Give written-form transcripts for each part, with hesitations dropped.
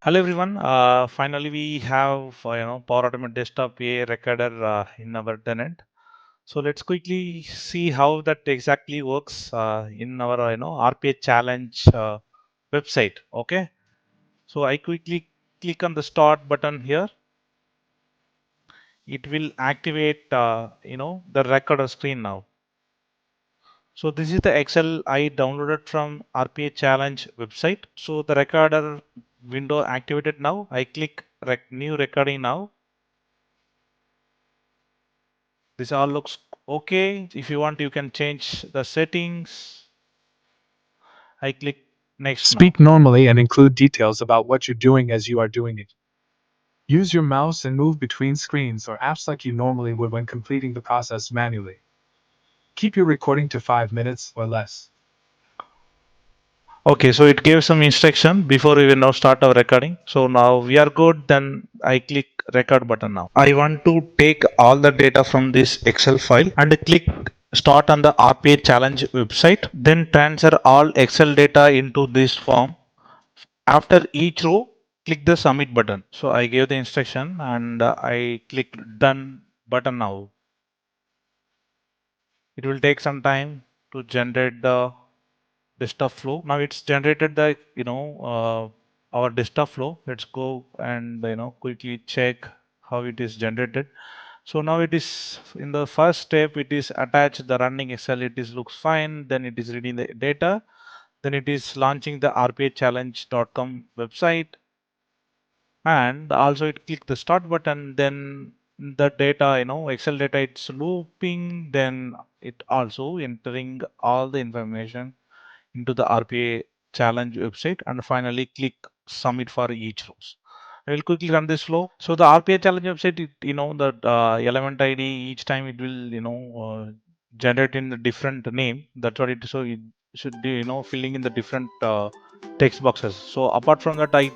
Hello everyone. Finally, we have Power Automate Desktop AI Recorder in our tenant. So let's quickly see how that exactly works in our RPA challenge website. Okay. So I quickly click on the start button here. It will activate the recorder screen now. So this is the Excel I downloaded from RPA challenge website. So the recorder window activated now. I click new recording now. This all looks okay. If you want, you can change the settings. I click next now. Speak normally and include details about what you're doing as you are doing it. Use your mouse and move between screens or apps like you normally would when completing the process manually. Keep your recording to 5 minutes or less. Okay, so it gave some instruction before we will now start our recording. So now we are good. Then I click record button now. I want to take all the data from this Excel file and click start on the RPA challenge website. Then transfer all Excel data into this form. After each row, click the submit button. So I gave the instruction and I clicked done button now. It will take some time to generate the desktop flow. Now it's generated the our desktop flow. Let's go and quickly check how it is generated. So now it is in the first step. It is attached the running Excel. It is looks fine. Then it is reading the data. Then it is launching the rpachallenge.com website, and also it click the start button. Then the data, Excel data, it's looping. Then it also entering all the information into the RPA challenge website, and finally click submit for each rows. I will quickly run this flow. So the RPA challenge website, the element ID each time it will generate in a different name. That's what it is. So it should be filling in the different text boxes. So apart from that, I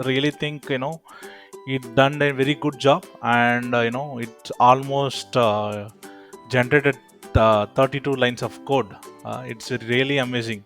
really think it done a very good job, and it's almost generated 32 lines of code. It's really amazing.